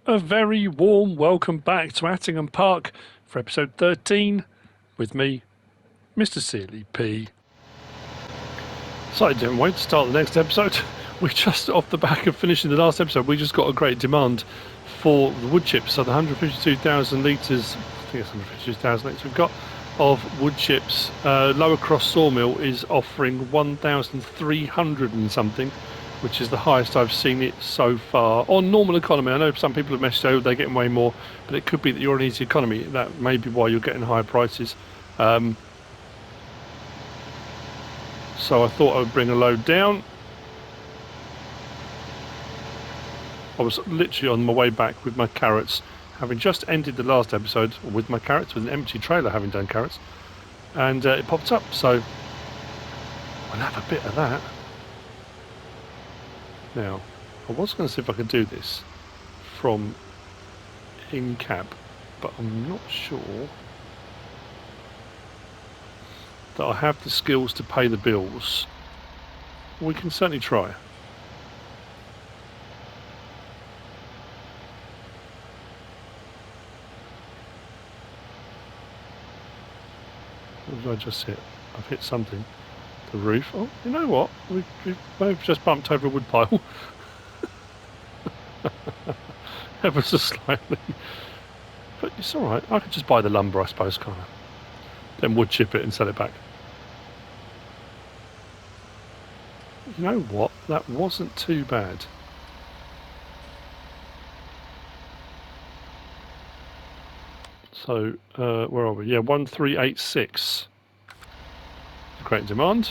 A very warm welcome back to Attingham Park for episode 13 with me, Mr. Seeley P. Slightly different way to start the next episode. We just, off the back of finishing the last episode, we just got a great demand for the wood chips. So the 152,000 litres, I think it's 152,000 litres we've got, of wood chips. Lower Cross Sawmill is offering 1,300 and something, which is the highest I've seen it so far on normal economy. I know some people have messaged over they're getting way more, but it could be that you're on easy economy. That may be why you're getting higher prices. So I thought I would bring a load down. I was literally on my way back with my carrots, having just ended the last episode with my carrots, with an empty trailer having done carrots, and it popped up, so I'll have a bit of that. Now, I was going to see if I could do this from in-cab, but I'm not sure that I have the skills to pay the bills. We can certainly try. What did I just hit? I've hit something. The roof. Oh, you know what? We may have just bumped over a wood pile. Ever so slightly. But it's alright. I could just buy the lumber, I suppose, can't I? Then wood chip it and sell it back. You know what? That wasn't too bad. So, where are we? Yeah, 1386. Great demand.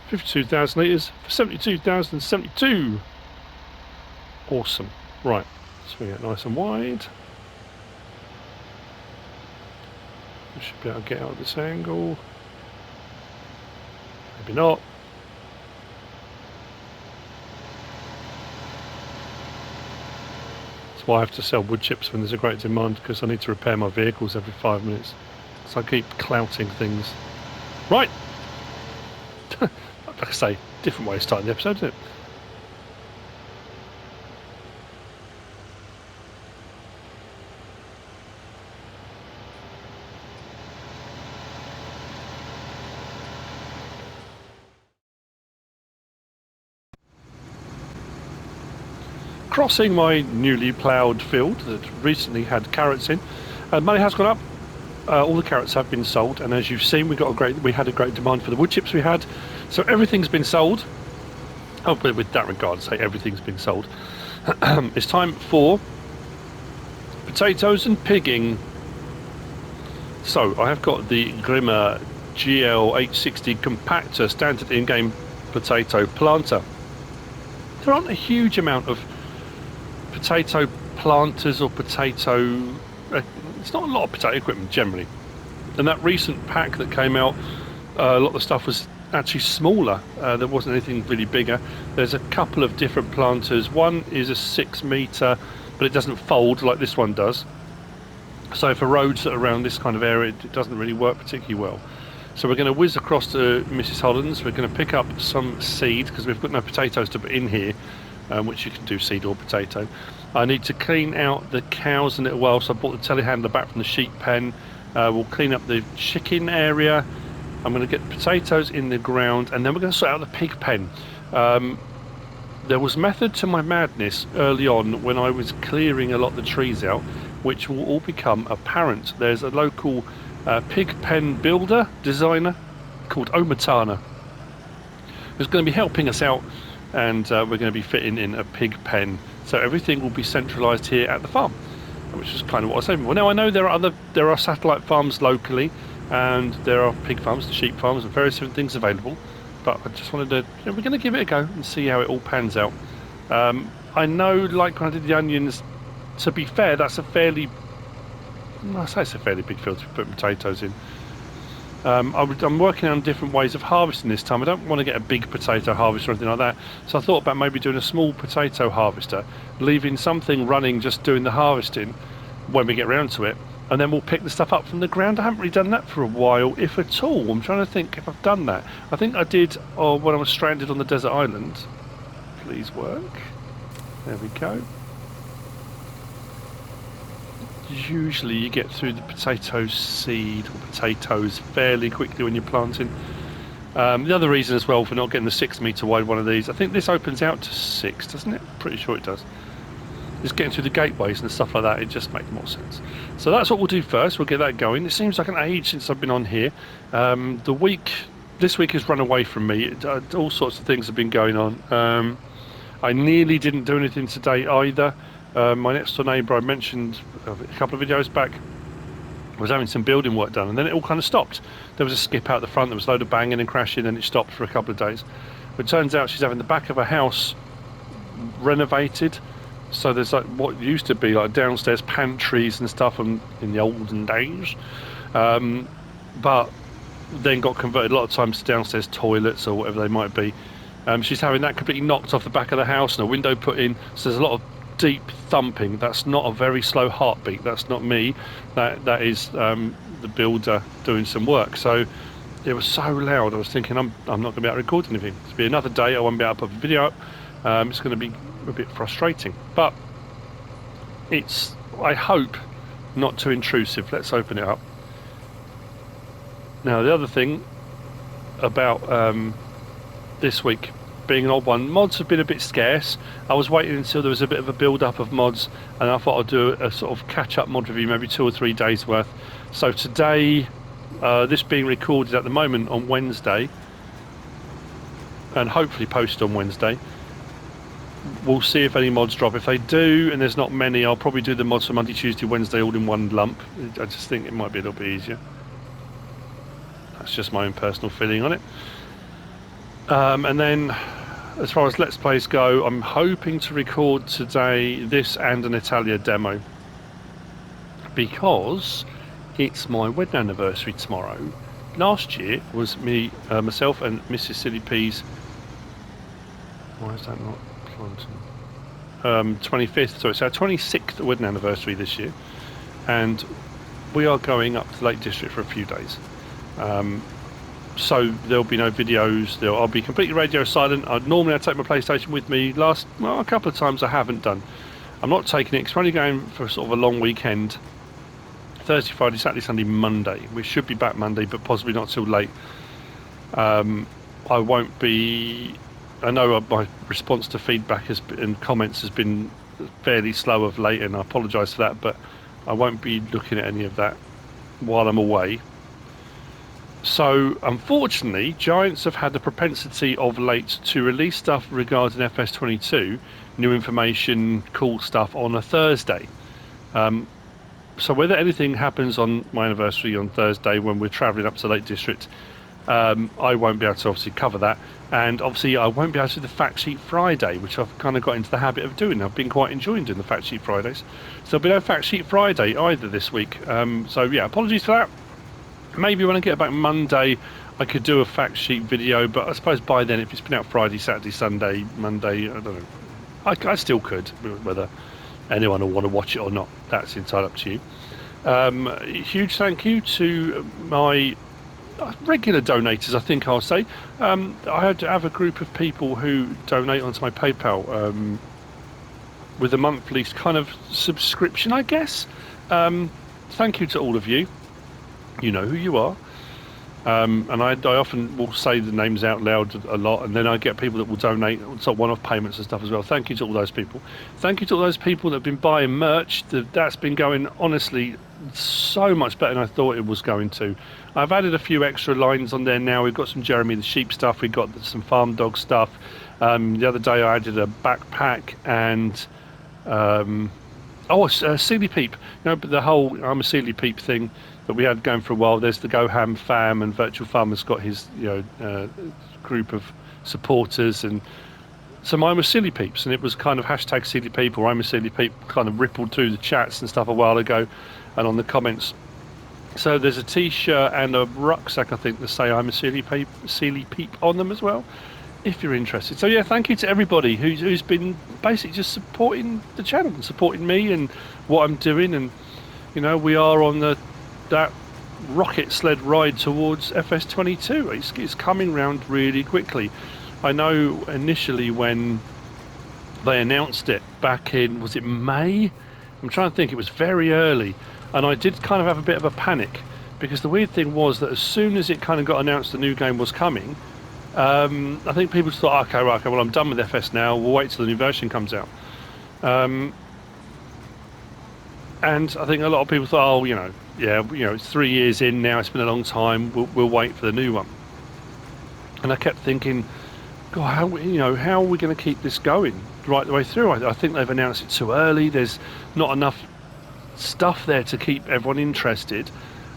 $52,000 litres for 72,072. Awesome. Right, swing it nice and wide. We should be able to get out of this angle. Maybe not. That's why I have to sell wood chips when there's a great demand, because I need to repair my vehicles every 5 minutes. So I keep clouting things. Right! Like I say, different way of starting the episode, isn't it? Crossing my newly ploughed field that recently had carrots in. Money has gone up. All the carrots have been sold, and as you've seen, we had a great demand for the wood chips we had. So everything's been sold. Oh, but with that regard, say everything's been sold. It's time for potatoes and pigging. So I have got the Grimmer GL860 compactor standard in-game potato planter. There aren't a huge amount of potato planters or potato... it's not a lot of potato equipment generally. And that recent pack that came out, a lot of the stuff was actually smaller. There wasn't anything really bigger. There's a couple of different planters. One is a 6 metre, but it doesn't fold like this one does. So for roads that are around this kind of area, it doesn't really work particularly well. So we're going to whiz across to Mrs. Holland's. We're going to pick up some seed, because we've got no potatoes to put in here, which you can do seed or potato. I need to clean out the cows a little while, so I brought the telehandler back from the sheep pen. We'll clean up the chicken area. I'm going to get the potatoes in the ground, and then we're going to sort out the pig pen. There was method to my madness early on when I was clearing a lot of the trees out, which will all become apparent. There's a local pig pen builder, designer, called Omatana, who's going to be helping us out, and we're going to be fitting in a pig pen. So everything will be centralised here at the farm, which is kind of what I was saying. Well, now I know there are satellite farms locally, and there are pig farms, sheep farms, and various different things available. But I just wanted to, we're going to give it a go and see how it all pans out. I know, like when I did the onions, to be fair, that's a fairly, I say it's a fairly big field to put potatoes in. I'm working on different ways of harvesting this time. I don't want to get a big potato harvester or anything like that, so I thought about maybe doing a small potato harvester, leaving something running, just doing the harvesting when we get round to it, and then we'll pick the stuff up from the ground. I haven't really done that for a while, if at all. I'm trying to think if I've done that. I think I did when I was stranded on the desert island. please work. There we go. Usually you get through the potato seed or potatoes fairly quickly when you're planting. The other reason as well for not getting the 6 metre wide one of these, I think this opens out to 6, doesn't it? Pretty sure it does. Just getting through the gateways and stuff like that, it just makes more sense. So that's what we'll do first. We'll get that going. It seems like an age since I've been on here. This week has run away from me. All sorts of things have been going on. I nearly didn't do anything today either. My next door neighbour, I mentioned a couple of videos back, was having some building work done, and then it all kind of stopped. There was a skip out the front, there was a load of banging and crashing, and it stopped for a couple of days. But it turns out she's having the back of her house renovated. So there's like what used to be like downstairs pantries and stuff in the olden days, but then got converted a lot of times to downstairs toilets or whatever they might be. She's having that completely knocked off the back of the house and a window put in, so there's a lot of deep thumping. That's not a very slow heartbeat. That's not me. That is the builder doing some work. So it was so loud. I was thinking I'm not going to be able to record anything. It'll be another day. I won't be able to put a video up. It's going to be a bit frustrating, but it's, I hope, not too intrusive. Let's open it up. Now the other thing about this week being an odd one, mods have been a bit scarce. I was waiting until there was a bit of a build up of mods, and I thought I'd do a sort of catch up mod review, maybe 2 or 3 days worth. So today, this being recorded at the moment on Wednesday, and hopefully posted on Wednesday, we'll see if any mods drop. If they do, and there's not many, I'll probably do the mods for Monday, Tuesday, Wednesday all in one lump. I just think it might be a little bit easier. That's just my own personal feeling on it. And then as far as Let's Plays go, I'm hoping to record today this and an Italia demo, because it's my wedding anniversary tomorrow. Last year was myself and Mrs. Silly P's, why is that not planting? 25th, so it's our 26th wedding anniversary this year, and we are going up to the Lake District for a few days. So there'll be no videos. I'll be completely radio silent. Normally I take my PlayStation with me. A couple of times I haven't done. I'm not taking it because we're only going for sort of a long weekend. Thursday, Friday, Saturday, Sunday, Monday. We should be back Monday, but possibly not till late. I won't be. I know my response to feedback and comments has been fairly slow of late, and I apologise for that. But I won't be looking at any of that while I'm away. So, unfortunately, Giants have had the propensity of late to release stuff regarding FS22, new information, cool stuff, on a Thursday. So whether anything happens on my anniversary on Thursday when we're travelling up to Lake District, I won't be able to obviously cover that. And obviously I won't be able to do the Fact Sheet Friday, which I've kind of got into the habit of doing. I've been quite enjoying doing the Fact Sheet Fridays. So there'll be no Fact Sheet Friday either this week. So yeah, apologies for that. Maybe when I get back Monday, I could do a fact sheet video, but I suppose by then, if it's been out Friday, Saturday, Sunday, Monday, I don't know. I still could, whether anyone will want to watch it or not. That's entirely up to you. Huge thank you to my regular donators, I think I'll say. I have a group of people who donate onto my PayPal with a monthly kind of subscription, I guess. Thank you to all of you. You know who you are, and I often will say the names out loud a lot, and then I get people that will donate sort of one-off payments and stuff as well. Thank you to all those people. Thank you to all those people that have been buying merch. That's been going, honestly, so much better than I thought it was going to. I've added a few extra lines on there now. We've got some Jeremy the Sheep stuff. We've got some farm dog stuff. The other day I added a backpack and Sealy Peep. You know, the whole I'm a Sealy Peep thing that we had going for a while. There's the Go Ham fam, and Virtual Farmer's got his group of supporters, and so mine was Silly Peeps, and it was kind of hashtag Silly Peep or I'm a Silly Peep, kind of rippled through the chats and stuff a while ago and on the comments. So there's a t-shirt and a rucksack, I think, that say I'm a Silly Peep on them as well, if you're interested. So yeah, thank you to everybody who's been basically just supporting the channel and supporting me and what I'm doing. And you know, we are on that rocket sled ride towards FS22. It's coming round really quickly. I know initially when They announced it back in, was it May? I'm trying to think, it was very early. And I did kind of have a bit of a panic, because the weird thing was that as soon as it kind of got announced the new game was coming, I think people just thought, okay, right, okay, well, I'm done with FS now, we'll wait till the new version comes out. And I think a lot of people thought, oh, yeah, it's 3 years in now, it's been a long time, we'll wait for the new one. And I kept thinking, God, how are we going to keep this going right the way through? I think they've announced it too early. There's not enough stuff there to keep everyone interested.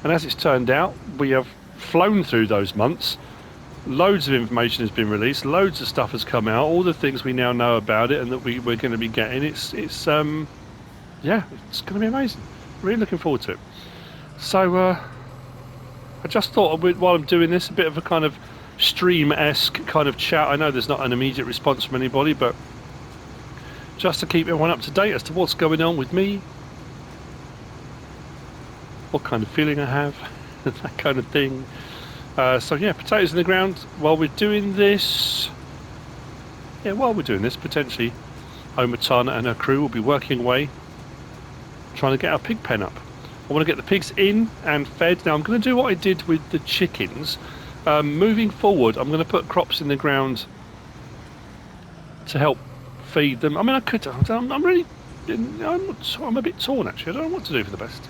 And as it's turned out, we have flown through those months. Loads of information has been released. Loads of stuff has come out. All the things we now know about it and that we're going to be getting. Yeah, it's going to be amazing. Really looking forward to it. So I just thought, while I'm doing this, a bit of a kind of stream-esque kind of chat. I know there's not an immediate response from anybody, but just to keep everyone up to date as to what's going on with me, what kind of feeling I have, that kind of thing. So yeah, potatoes in the ground while we're doing this. Yeah, while we're doing this, potentially Omatana and her crew will be working away, trying to get our pig pen up. I want to get the pigs in and fed. Now I'm going to do what I did with the chickens. Moving forward, I'm going to put crops in the ground to help feed them. I mean, I could. I'm a bit torn actually. I don't know what to do for the best.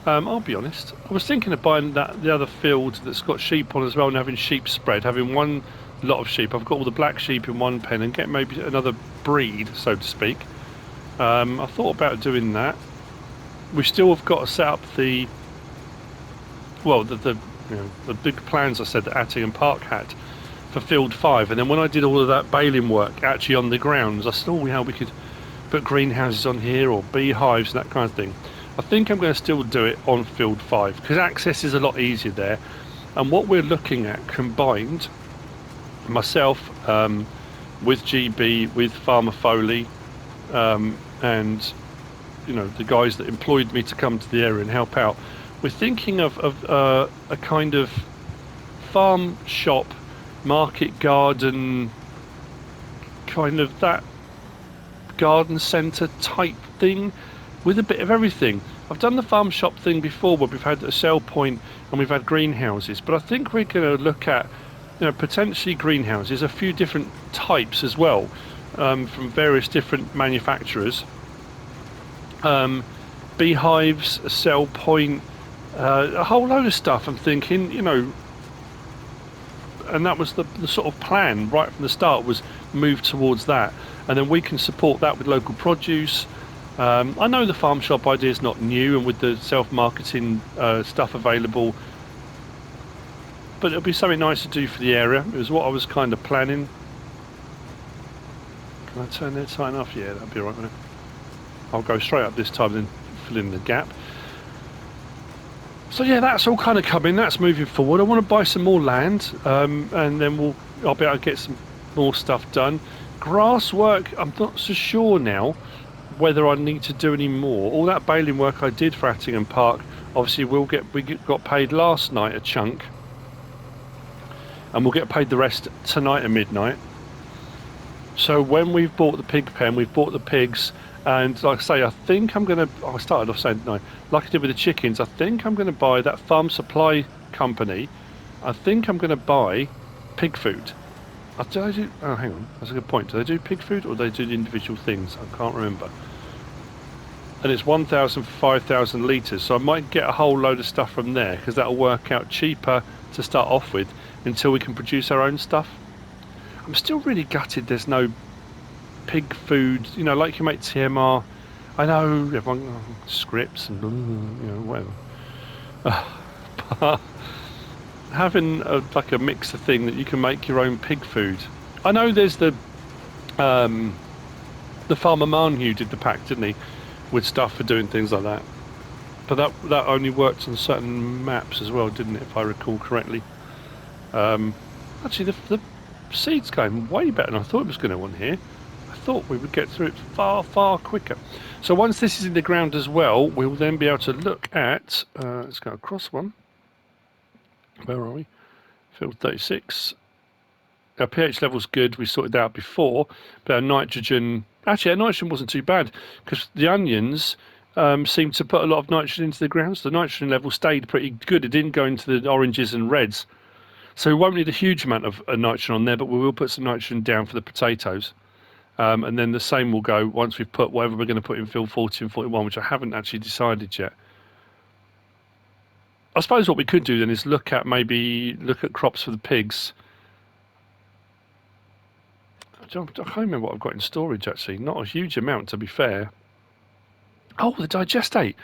I'll be honest. I was thinking of buying the other field that's got sheep on as well, and having sheep spread, having one lot of sheep. I've got all the black sheep in one pen, and get maybe another breed, so to speak. I thought about doing that. We still have got to set up the big plans I said that Attingham Park had for Field 5, and then when I did all of that baling work actually on the grounds, I said, we could put greenhouses on here or beehives and that kind of thing. I think I'm going to still do it on Field 5 because access is a lot easier there. And what we're looking at combined, myself with GB, with Farmer Foley, and the guys that employed me to come to the area and help out, we're thinking of a kind of farm shop, market garden, kind of that garden centre type thing with a bit of everything. I've done the farm shop thing before where we've had a sell point and we've had greenhouses, but I think we're going to look at potentially greenhouses, a few different types as well, from various different manufacturers, beehives, a sell point, a whole load of stuff. I'm thinking, and that was the sort of plan right from the start, was move towards that, and then we can support that with local produce. I know the farm shop idea is not new, and with the self-marketing stuff available, but it'll be something nice to do for the area. It was what I was kind of planning. Can I turn that sign off? Yeah, that'll be all right, won't it? I'll go straight up this time and then fill in the gap. So yeah, that's all kind of coming. That's moving forward. I want to buy some more land, and then I'll be able to get some more stuff done. Grass work, I'm not so sure now whether I need to do any more. All that baling work I did for Attingham Park, obviously we got paid last night a chunk, and we'll get paid the rest tonight at midnight. So when we've bought the pig pen, we've bought the pigs, and like I say, I think I'm going to, I started off saying, no, like I did with the chickens, I think I'm going to buy that farm supply company. I think I'm going to buy pig food. Oh, hang on, that's a good point. Do they do pig food or do they do the individual things? I can't remember. And it's 1,000 for 5,000 litres, so I might get a whole load of stuff from there, because that'll work out cheaper to start off with until we can produce our own stuff. I'm still really gutted there's no pig food, like you make TMR. I know everyone scripts and whatever. But having like a mixer thing that you can make your own pig food. I know there's the farmer Marnhugh did the pack, didn't he, with stuff for doing things like that. But that only worked on certain maps as well, didn't it, if I recall correctly. Actually, the seed's going way better than I thought it was going to on here. I thought we would get through it far, far quicker. So once this is in the ground as well, we'll then be able to look at, let's go across one. Where are we? Field 36. Our pH level's good, we sorted that out before, but our nitrogen, Actually, that nitrogen wasn't too bad because the onions seemed to put a lot of nitrogen into the ground. So the nitrogen level stayed pretty good. It didn't go into the oranges and reds. So we won't need a huge amount of nitrogen on there, but we will put some nitrogen down for the potatoes. And then the same will go once we've put whatever we're going to put in field 40 and 41, which I haven't actually decided yet. I suppose what we could do then is look at crops for the pigs. I can't remember what I've got in storage actually. Not a huge amount, to be fair. Oh, the digestate.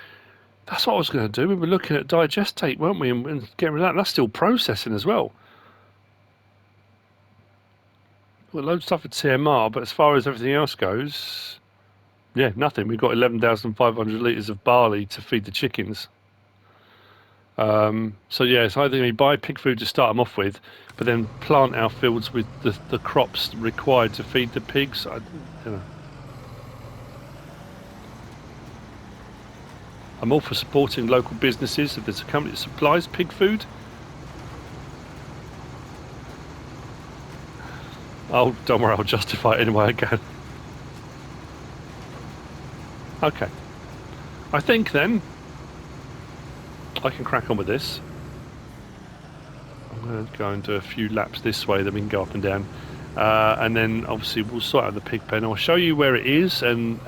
That's what I was going to do. We were looking at digestate, weren't we? And getting rid of that. That's still processing as well. Well, loads of stuff at TMR, but as far as everything else goes, yeah, nothing. We've got 11,500 litres of barley to feed the chickens. So yeah, it's either we buy pig food to start them off with, but then plant our fields with the crops required to feed the pigs. I'm all for supporting local businesses. If there's a company that supplies pig food, oh, don't worry, I'll justify it any way I can. Okay. I think then I can crack on with this. I'm going to go and do a few laps this way, then we can go up and down. And then obviously we'll sort out the pig pen. I'll show you where it is and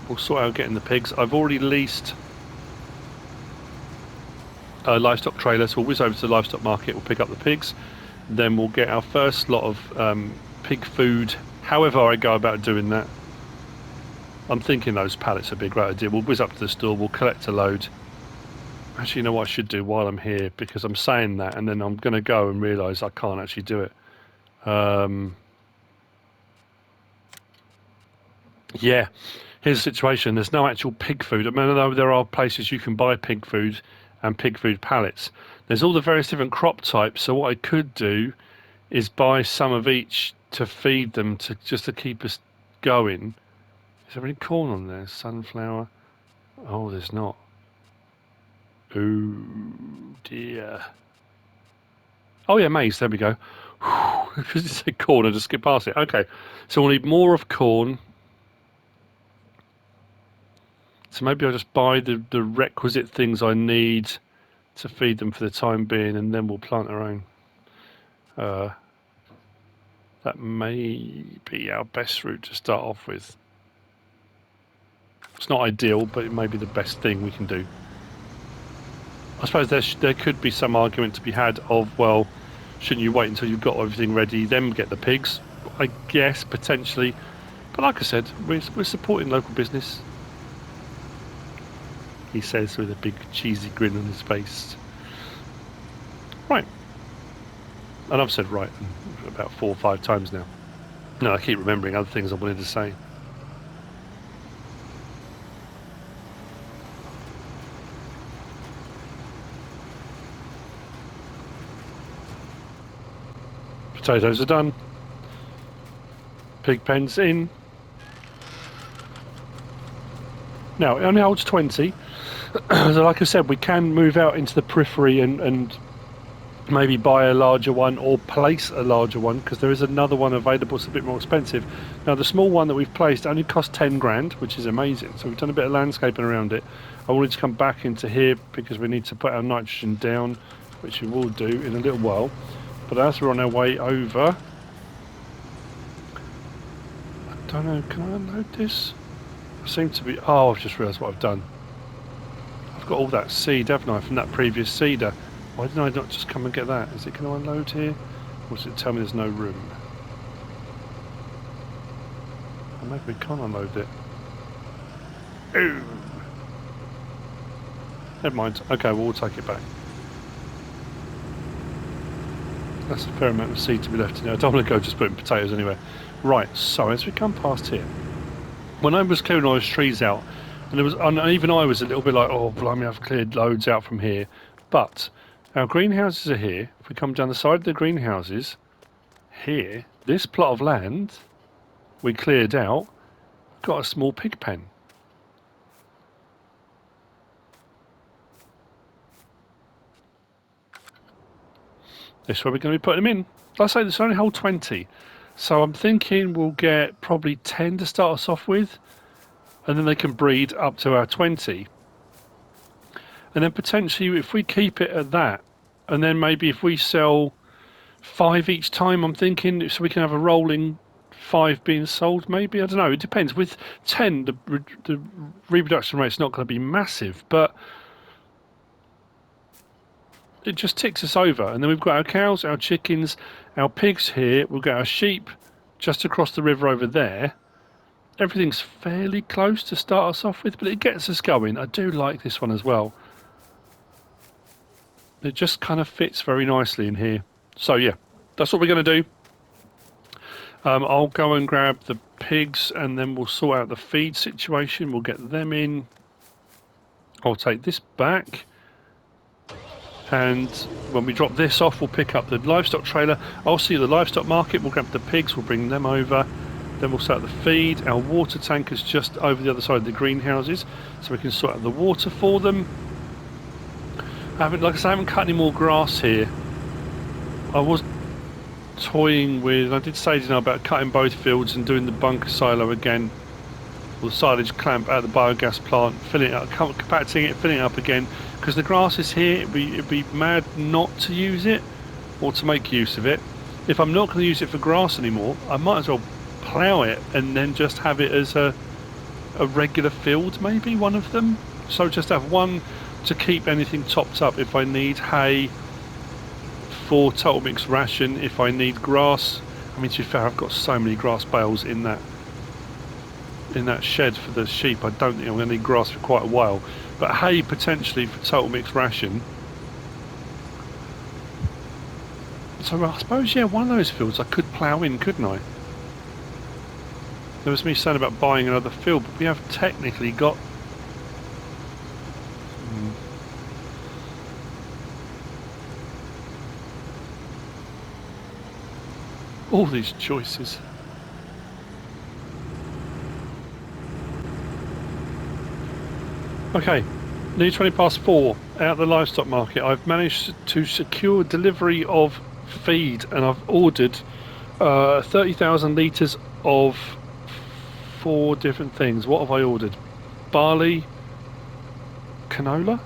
we'll sort out getting the pigs. I've already leased a livestock trailer, so we'll whiz over to the livestock market, we'll pick up the pigs. Then we'll get our first lot of pig food, however I go about doing that. I'm thinking those pallets would be a great idea. We'll whiz up to the store, we'll collect a load. Actually, you know what I should do while I'm here, because I'm saying that and then I'm going to go and realise I can't actually do it. Yeah, here's the situation. There's no actual pig food. I mean, though there are places you can buy pig food and pig food pallets. There's all the various different crop types, so what I could do is buy some of each to feed them just to keep us going. Is there any corn on there? Sunflower? Oh, there's not. Oh dear. Oh yeah, maize, there we go. Because it said corn, I just skipped past it. Okay, so we'll need more of corn. So maybe I'll just buy the requisite things I need to feed them for the time being, and then we'll plant our own. That may be our best route to start off with. It's not ideal, but it may be the best thing we can do. I suppose there could be some argument to be had of, well, shouldn't you wait until you've got everything ready, then get the pigs? I guess, potentially. But like I said, we're supporting local business. He says with a big cheesy grin on his face. Right. And I've said right about 4 or 5 times now. No, I keep remembering other things I wanted to say. Potatoes are done. Pig pens in. Now, it only holds 20. So like I said, we can move out into the periphery and maybe buy a larger one or place a larger one, because there is another one available. It's a bit more expensive. Now, the small one that we've placed only cost 10 grand, which is amazing. So we've done a bit of landscaping around it. I wanted to come back into here because we need to put our nitrogen down, which we will do in a little while. But as we're on our way over, I don't know, can I unload this? I seem to be, oh, I've just realised what I've done. I've got all that seed, haven't I, from that previous seeder. Why didn't I not just come and get that? Is it going to unload here? Or does it tell me there's no room? Or maybe we can't unload it. Ooh. Never mind. Okay, we'll take it back. That's a fair amount of seed to be left in there. I don't want to go just putting potatoes anywhere. Right, so as we come past here, when I was clearing all those trees out, and even I was a little bit like, oh, blimey, I've cleared loads out from here. But our greenhouses are here. If we come down the side of the greenhouses, here, this plot of land we cleared out, got a small pig pen. This is where we're going to be putting them in. Like I say, this only hold 20. So I'm thinking we'll get probably 10 to start us off with, and then they can breed up to our 20. And then potentially if we keep it at that, and then maybe if we sell 5 each time, I'm thinking, so we can have a rolling 5 being sold, maybe. I don't know, it depends. With 10, the reproduction rate's not going to be massive, but it just ticks us over. And then we've got our cows, our chickens, our pigs here. We've got our sheep just across the river over there. Everything's fairly close to start us off with, but it gets us going. I do like this one as well. It just kind of fits very nicely in here. So yeah, that's what we're going to do. I'll go and grab the pigs and then we'll sort out the feed situation. We'll get them in. I'll take this back. And when we drop this off, we'll pick up the livestock trailer. I'll see the livestock market. We'll grab the pigs. We'll bring them over. Then we'll sort out the feed. Our water tank is just over the other side of the greenhouses, so we can sort out the water for them. Like I said, I haven't cut any more grass here. I was toying with, I did say about cutting both fields and doing the bunker silo again, or the silage clamp at the biogas plant, filling it up, compacting it, filling it up again, because the grass is here. It'd be mad not to use it or to make use of it. If I'm not going to use it for grass anymore, I might as well plough it and then just have it as a regular field, maybe one of them. So just have one to keep anything topped up if I need hay for total mix ration, if I need grass. I mean, to be fair, I've got so many grass bales in that shed for the sheep. I don't think I'm going to need grass for quite a while, but hay potentially for total mix ration. So I suppose, yeah, one of those fields I could plough in, couldn't I? There was me saying about buying another field, but we have technically got all these choices. Okay, nearly 20 past 4 out of the livestock market. I've managed to secure delivery of feed, and I've ordered 30,000 litres of 4 different things. What have I ordered? Barley, canola,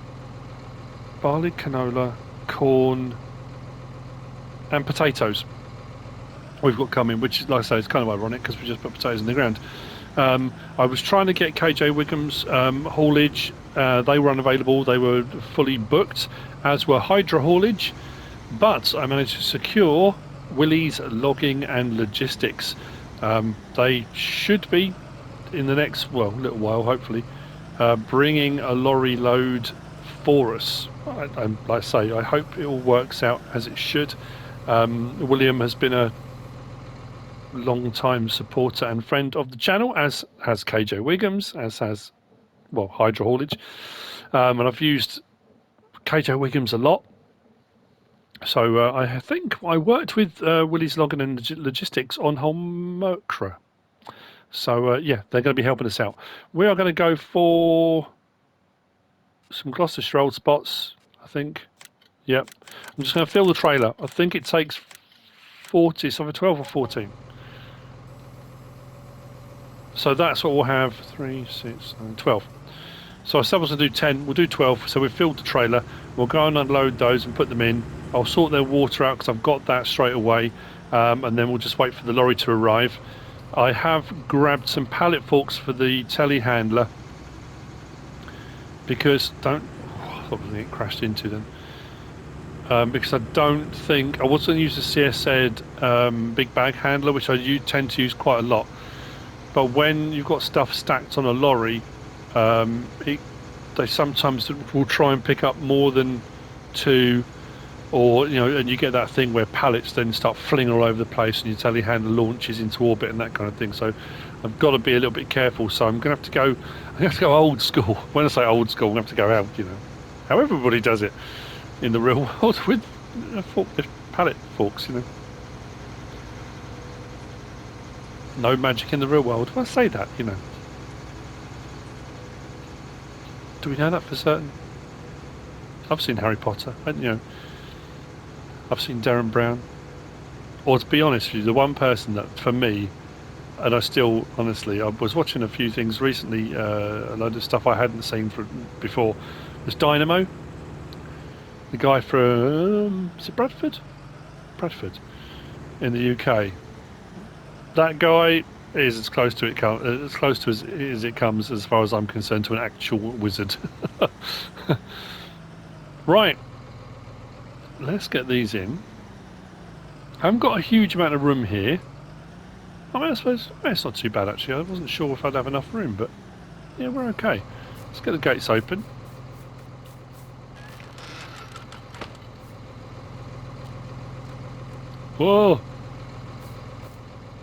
corn, and potatoes. We've got coming, which, like I say, is kind of ironic because we just put potatoes in the ground. I was trying to get KJ Wiggum's haulage. They were unavailable. They were fully booked, as were Hydra haulage. But I managed to secure Willie's logging and logistics. They should be, in the next, little while, hopefully, bringing a lorry load for us. Like I say, I hope it all works out as it should. William has been a long-time supporter and friend of the channel, as has KJ Wiggums, as has Hydra haulage, and I've used KJ Wiggums a lot. So I think I worked with Willie's Logging and Logistics on Holmokra. So yeah, they're going to be helping us out. We are going to go for some Gloucestershire old spots, I think. Yep. I'm just going to fill the trailer. I think it takes 40, so for 12 or 14. So that's what we'll have. 3, 6, 9, 12. So I said I was going to do 10. We'll do 12. So we've filled the trailer. We'll go and unload those and put them in. I'll sort their water out because I've got that straight away. And then we'll just wait for the lorry to arrive. I have grabbed some pallet forks for the telehandler. Because I thought I was going to get crashed into them. Because I don't think I was going to use the CSZ big bag handler, which I tend to use quite a lot. But when you've got stuff stacked on a lorry, they sometimes will try and pick up more than 2, or and you get that thing where pallets then start flinging all over the place, and your telehandler launches into orbit and that kind of thing. So I've got to be a little bit careful. So I'm going to have to go old school. When I say old school, I'm going to have to go out, how everybody does it in the real world with pallet forks, No magic in the real world. When I say that, Do we know that for certain? I've seen Harry Potter, I've seen Darren Brown. Or to be honest with you, the one person that for me, and I still honestly, I was watching a few things recently, a load of stuff I hadn't seen before, was Dynamo, the guy from is it Bradford? Bradford in the UK. That guy is as close to as it comes, as far as I'm concerned, to an actual wizard. Right, let's get these in. I haven't got a huge amount of room here. I mean, I suppose it's not too bad actually. I wasn't sure if I'd have enough room, but yeah, we're okay. Let's get the gates open. Whoa!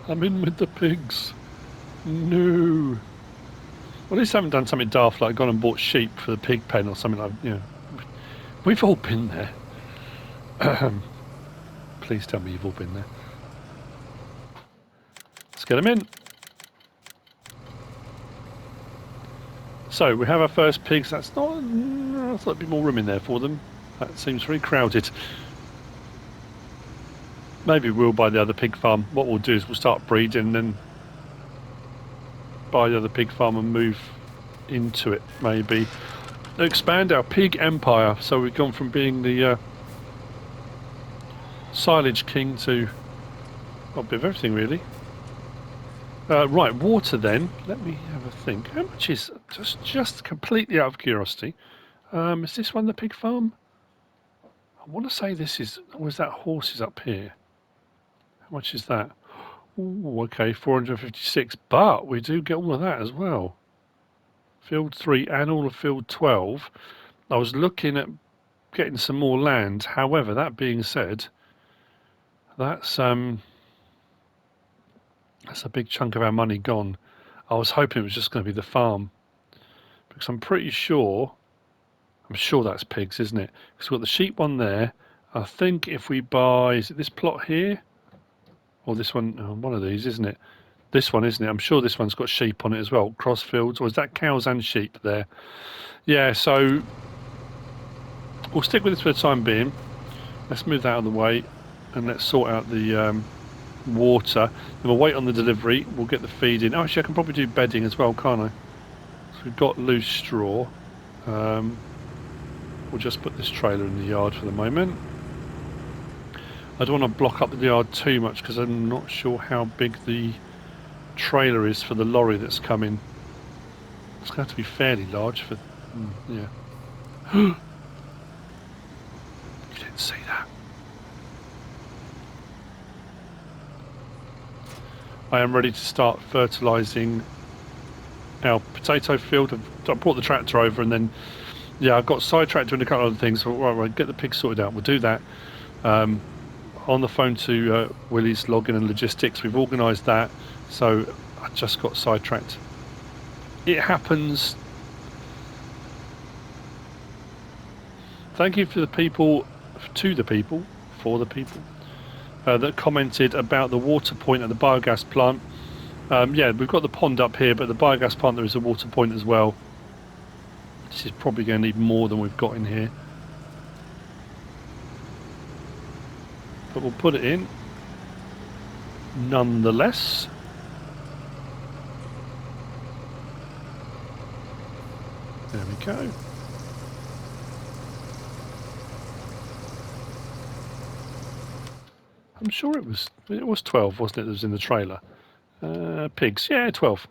I'm in with the pigs. No. Well, at least I haven't done something daft like gone and bought sheep for the pig pen or something like, you know. We've all been there. Please tell me you've all been there. Let's get them in. So we have our first pigs. That's not. I thought there'd be more room in there for them. That seems very crowded. Maybe we'll buy the other pig farm. What we'll do is we'll start breeding and then buy the other pig farm and move into it. Maybe expand our pig empire. So we've gone from being the silage king to a bit of everything really. Right, water then. Let me have a think. How much is, just completely out of curiosity, is this one the pig farm? I want to say this is, or is that horses up here? How much is that? Ooh, okay, 456, but we do get all of that as well. Field 3 and all of Field 12. I was looking at getting some more land. However, that being said, that's a big chunk of our money gone. I was hoping it was just going to be the farm, because I'm pretty sure, that's pigs, isn't it? Because we've got the sheep one there. I think if we buy, is it this plot here? Or this one? Oh, one of these, isn't it? This one, isn't it? I'm sure this one's got sheep on it as well. Cross fields, or is that cows and sheep there? Yeah, so we'll stick with this for the time being. Let's move that out of the way and let's sort out the water. Then we'll wait on the delivery. We'll get the feed in. Oh, actually, I can probably do bedding as well, can't I? So we've got loose straw. We'll just put this trailer in the yard for the moment. I don't want to block up the yard too much because I'm not sure how big the trailer is for the lorry that's coming. It's going to have to be fairly large for... yeah. You didn't see that. I am ready to start fertilising our potato field. I brought the tractor over and then, yeah, I've got sidetracked doing a couple of other things. So, right, get the pigs sorted out. We'll do that. On the phone to Willie's login and logistics. We've organised that. So I just got sidetracked. It happens. Thank you for the people that commented about the water point at the biogas plant. Yeah, we've got the pond up here, but the biogas plant there is a water point as well. This is probably going to need more than we've got in here. But we'll put it in nonetheless. There we go. I'm sure it was 12, wasn't it, that was in the trailer? Pigs, yeah, 12.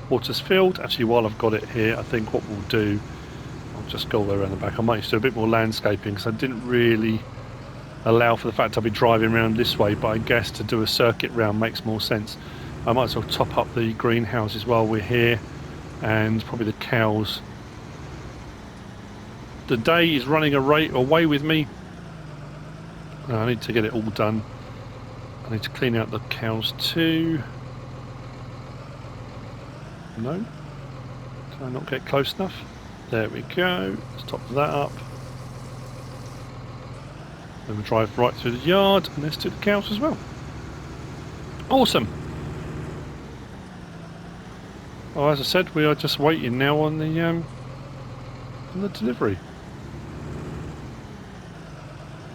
Water's filled. Actually, while I've got it here, I think what we'll do, I'll just go all the way around the back. I might just do a bit more landscaping because I didn't really allow for the fact I'll be driving around this way, but I guess to do a circuit round makes more sense. I might as well top up the greenhouses while we're here, and probably the cows. The day is running away with me. I need to get it all done. I need to clean out the cows too. No? Did I not get close enough? There we go. Let's top that up. Then we'll drive right through the yard and let's do the cows as well. Awesome. Oh, as I said, we are just waiting now on the delivery.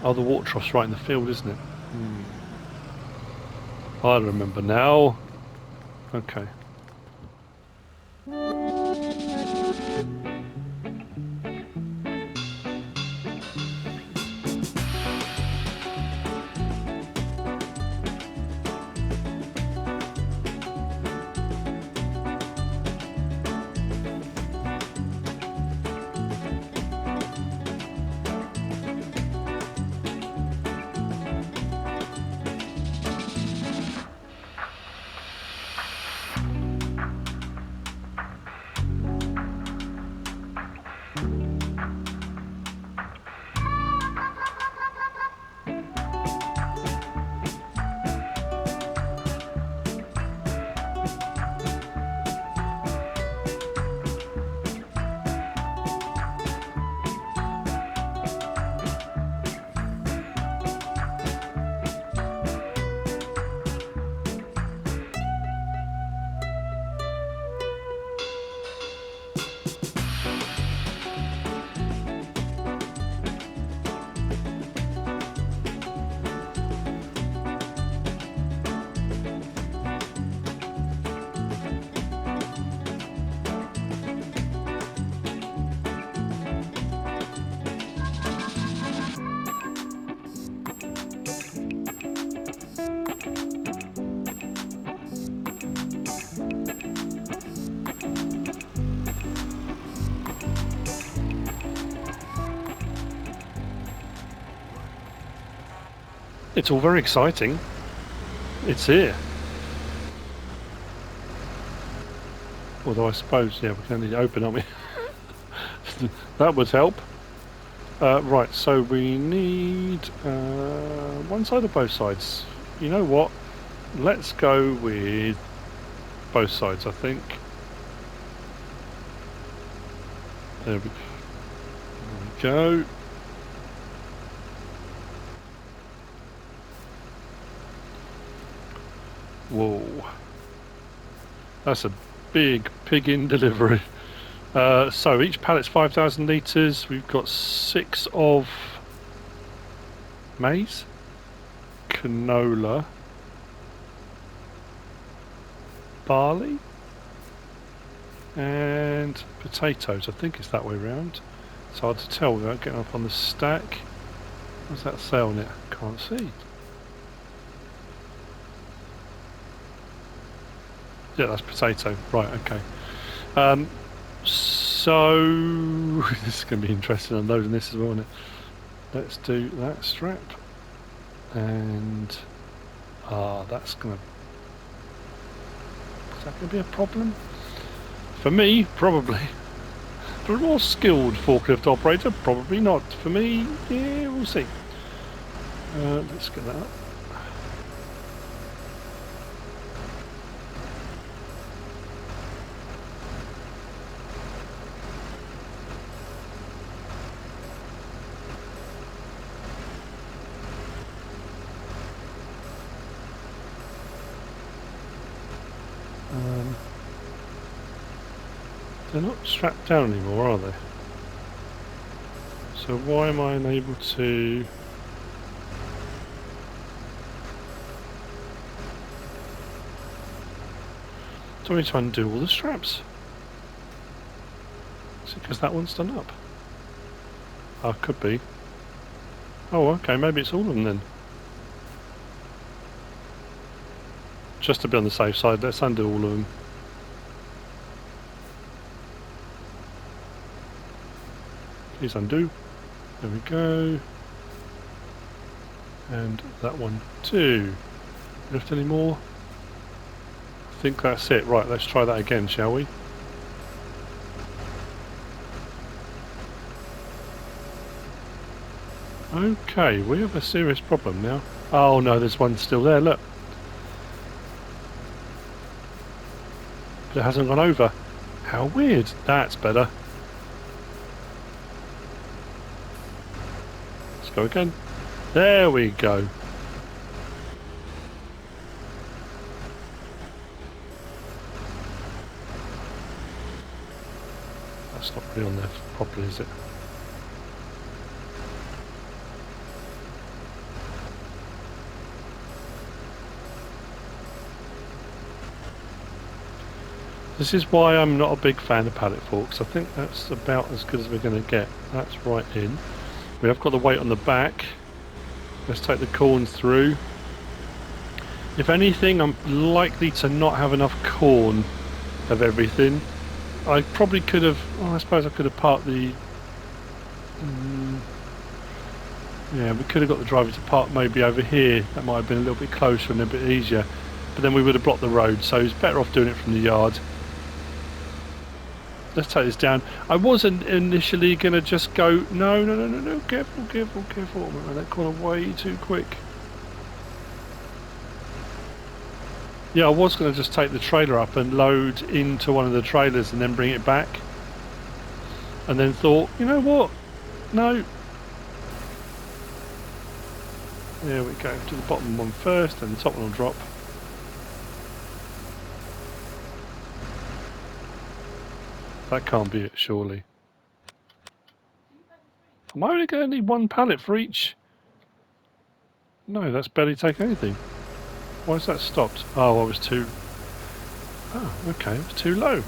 Oh, the water trough's right in the field, isn't it? I remember now. Okay. It's all very exciting. It's here. Although I suppose, yeah, we can only open, aren't we? That would help. Right, so we need one side or both sides. You know what? Let's go with both sides, I think. There we go. Whoa. That's a big PIGGIN delivery. So each pallet's 5,000 litres. We've got 6 of maize, canola, barley, and potatoes. I think it's that way round. It's hard to tell without getting up on the stack. What's that say on it? Can't see. Yeah, that's potato. Right, okay. So this is going to be interesting. I'm loading this as well, isn't it? Let's do that strap. And that's going to... Is that going to be a problem? For me, probably. For a more skilled forklift operator, probably not. For me, yeah, we'll see. Let's get that up. They're not strapped down anymore, are they? So why am I unable to... Do I need to undo all the straps? Is it because that one's done up? Oh, could be. Oh, okay, maybe it's all of them then. Just to be on the safe side, let's undo all of them. Please undo. There we go. And that one too. Lift any more? I think that's it. Right, let's try that again, shall we? Okay, we have a serious problem now. Oh no, there's one still there, look. But it hasn't gone over. How weird. That's better. Let's go again. There we go. That's not really on there properly, is it? This is why I'm not a big fan of pallet forks. I think that's about as good as we're going to get. That's right in. We have got the weight on the back. Let's take the corn through. If anything, I'm likely to not have enough corn of everything. I probably could have... Oh, I suppose I could have parked the... yeah, we could have got the driver to park maybe over here. That might have been a little bit closer and a bit easier. But then we would have blocked the road, so it's better off doing it from the yard. Let's take this down. I wasn't initially going to just go... No, no, no, no, no. Careful, careful, careful. I went that corner way too quick. Yeah, I was going to just take the trailer up and load into one of the trailers and then bring it back. And then thought, you know what? No. There we go. To the bottom one first and the top one will drop. That can't be it, surely. Am I only going to need one pallet for each? No, that's barely taking anything. Why is that stopped? Oh, I was too... Oh, okay, it was too low.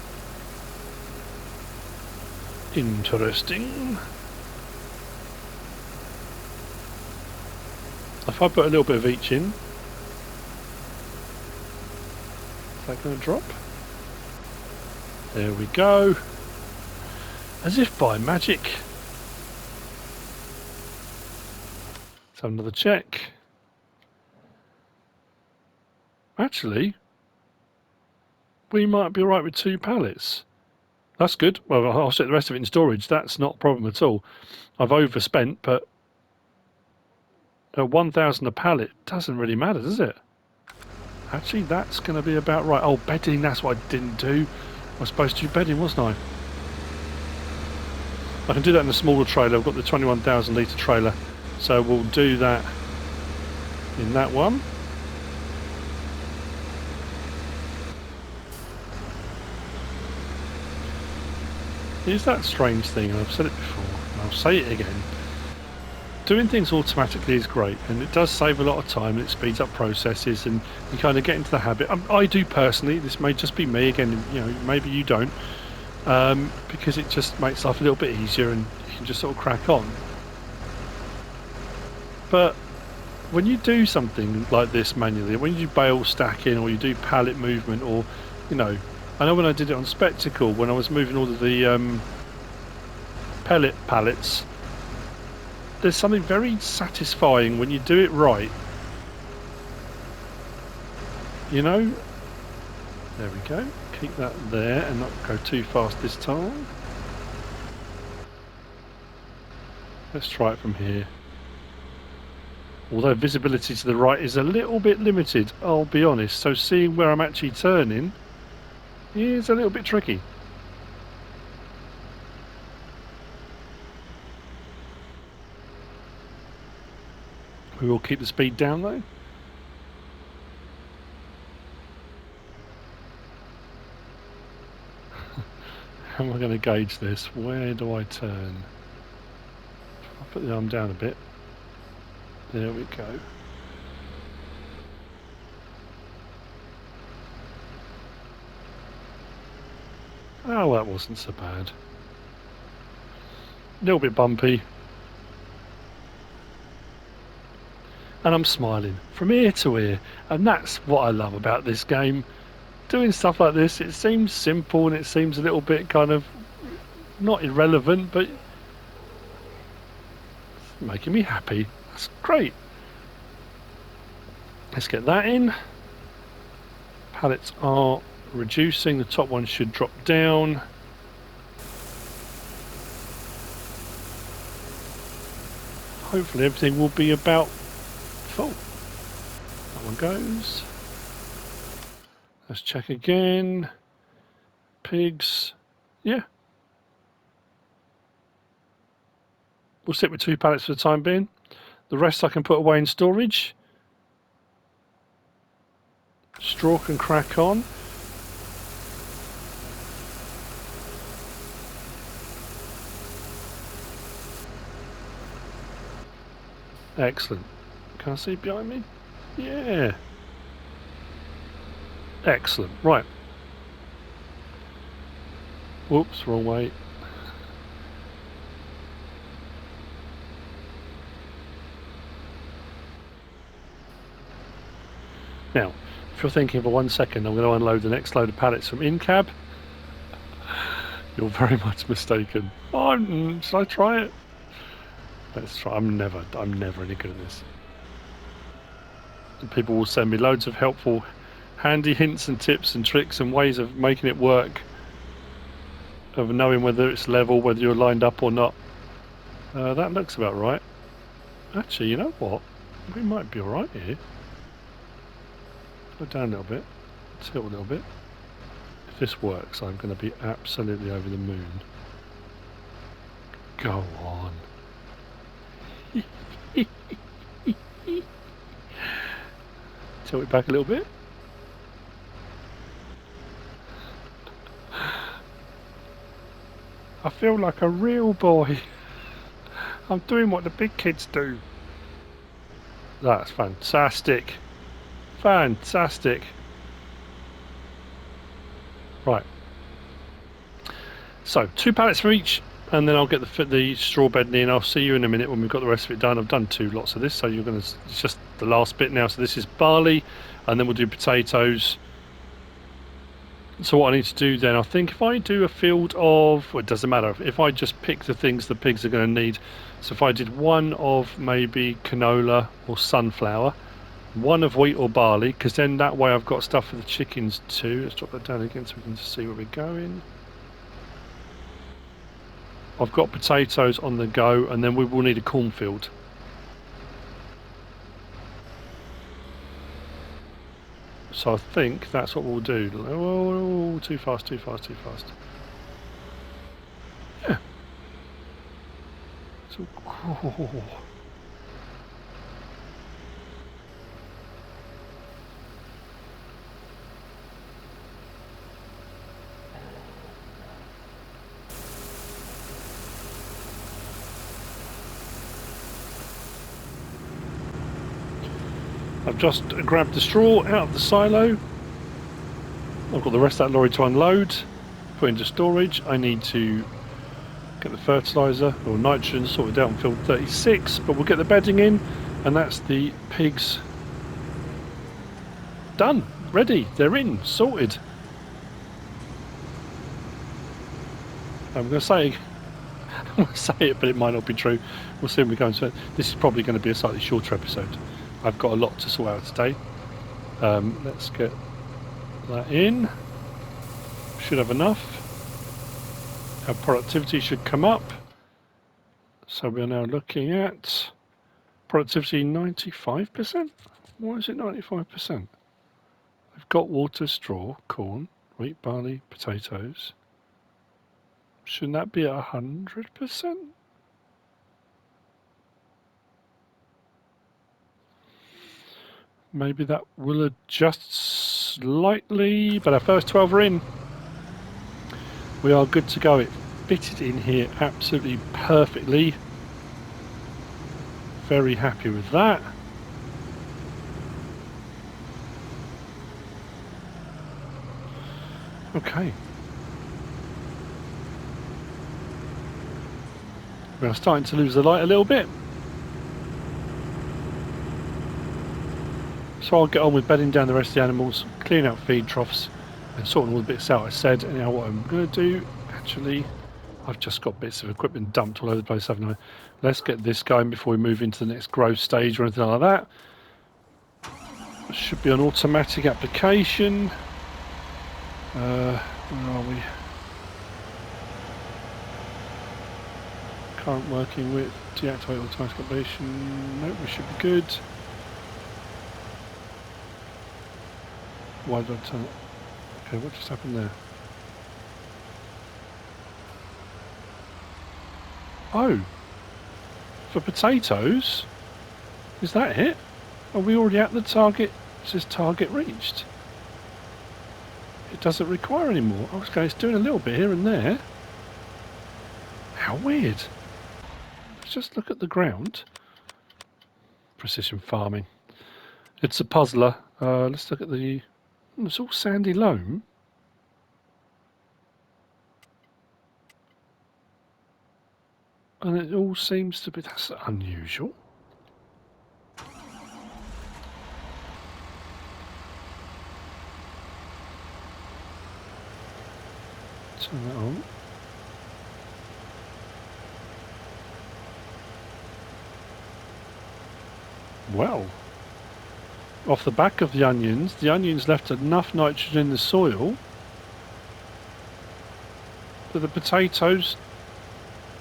Interesting. If I put a little bit of each in, is that going to drop? There we go. As if by magic. Let's have another check. Actually, we might be alright with 2 pallets. That's good. Well, I'll set the rest of it in storage. That's not a problem at all. I've overspent, but at 1,000 a pallet doesn't really matter, does it? Actually, that's going to be about right. Oh, bedding, that's what I didn't do. I was supposed to do bedding, wasn't I? I can do that in a smaller trailer. I've got the 21,000 litre trailer. So we'll do that in that one. Here's that strange thing, and I've said it before, and I'll say it again. Doing things automatically is great, and it does save a lot of time, and it speeds up processes, and you kind of get into the habit. I do personally. This may just be me again. You know, maybe you don't, because it just makes life a little bit easier, and you can just sort of crack on. But when you do something like this manually, when you do bale stacking, or you do pallet movement, or you know, I know when I did it on Spectacle, when I was moving all of the pellet pallets. There's something very satisfying when you do it right. You know? There we go. Keep that there and not go too fast this time. Let's try it from here. Although visibility to the right is a little bit limited, I'll be honest. So seeing where I'm actually turning is a little bit tricky. We will keep the speed down though. How am I going to gauge this? Where do I turn? I'll put the arm down a bit. There we go. Oh, that wasn't so bad. A little bit bumpy. And I'm smiling from ear to ear, and that's what I love about this game. Doing stuff like this, it seems simple and it seems a little bit kind of not irrelevant, but it's making me happy. That's great. Let's get that in. Pallets are reducing, the top one should drop down. Hopefully everything will be about full. That one goes. Let's check again. Pigs. Yeah. We'll stick with 2 pallets for the time being. The rest I can put away in storage. Straw can crack on. Excellent. Can I see behind me? Yeah. Excellent. Right. Whoops, wrong way. Now, if you're thinking for 1 second I'm going to unload the next load of pallets from in-cab, you're very much mistaken. Oh, should I try it? Let's try. I'm never any good at this. And people will send me loads of helpful, handy hints and tips and tricks and ways of making it work, of knowing whether it's level, whether you're lined up or not. That looks about right. Actually, you know what? We might be alright here. Go down a little bit, tilt a little bit. If this works, I'm going to be absolutely over the moon. Go on. Tilt it back a little bit. I feel like a real boy. I'm doing what the big kids do. That's fantastic. Fantastic. Right. So 2 pallets for each, and then I'll get the straw bedding in. I'll see you in a minute when we've got the rest of it done. I've done 2 lots of this, so you're going to. It's just the last bit now. So this is barley, and then we'll do potatoes. So what I need to do then, I think if I do a field of, well, it doesn't matter. If I just pick the things the pigs are going to need. So if I did 1 of maybe canola or sunflower, 1 of wheat or barley, because then that way I've got stuff for the chickens too. Let's drop that down again so we can see where we're going. I've got potatoes on the go, and then we will need a cornfield. So I think that's what we'll do. Oh, too fast, too fast, too fast. Yeah. So, oh. I've just grabbed the straw out of the silo. I've got the rest of that lorry to unload, put into storage. I need to get the fertiliser or nitrogen sorted out on field 36, but we'll get the bedding in, and that's the pigs done, ready, they're in, sorted. I'm going to say it, but it might not be true. We'll see when we go into it. This is probably going to be a slightly shorter episode. I've got a lot to sort out today. Let's get that in. Should have enough. Our productivity should come up. So we are now looking at productivity 95%. Why is it 95%? We've got water, straw, corn, wheat, barley, potatoes. Shouldn't that be 100%? Maybe that will adjust slightly, but our first 12 are in. We are good to go. It fitted in here absolutely perfectly. Very happy with that. Okay. We are starting to lose the light a little bit. So I'll get on with bedding down the rest of the animals, clearing out feed troughs and sorting all the bits out I said. And now what I'm going to do, actually, I've just got bits of equipment dumped all over the place, haven't I? Let's get this going before we move into the next growth stage or anything like that. It should be an automatic application. Where are we? Current working with, deactivate automatic application. Nope, we should be good. Why did I turn it? Okay, what just happened there? Oh, for potatoes? Is that it? Are we already at the target? It says target reached. It doesn't require any more. Okay, it's doing a little bit here and there. How weird. Let's just look at the ground. Precision farming. It's a puzzler. Let's look at the... It's all sandy loam. And it all seems to be... That's unusual. Turn that on. Well, off the back of the onions left enough nitrogen in the soil that the potatoes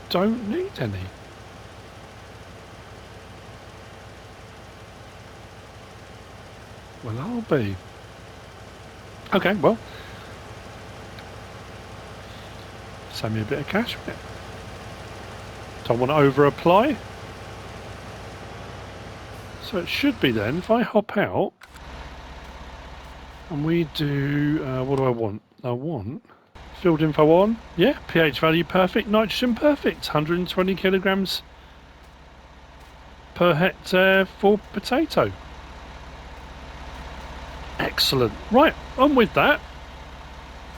don't need any. Well, I'll be. Okay, well, save me a bit of cash with it. Don't want to over apply. So it should be then, if I hop out and we do, what do I want? I want field info on, yeah, pH value perfect, nitrogen perfect, 120 kilograms per hectare for potato. Excellent. Right, on with that.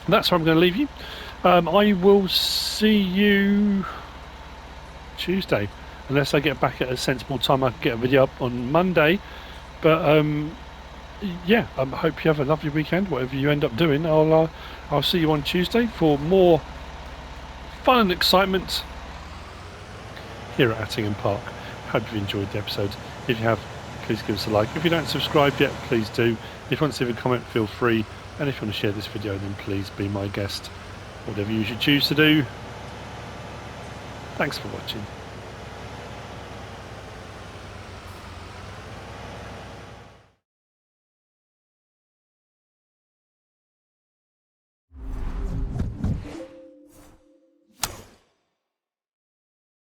That's where I'm going to leave you. I will see you Tuesday. Unless I get back at a sensible time, I can get a video up on Monday. But yeah, I hope you have a lovely weekend. Whatever you end up doing, I'll see you on Tuesday for more fun and excitement here at Attingham Park. Hope you enjoyed the episode. If you have, please give us a like. If you don't subscribe yet, please do. If you want to leave a comment, feel free. And if you want to share this video, then please be my guest. Whatever you should choose to do. Thanks for watching.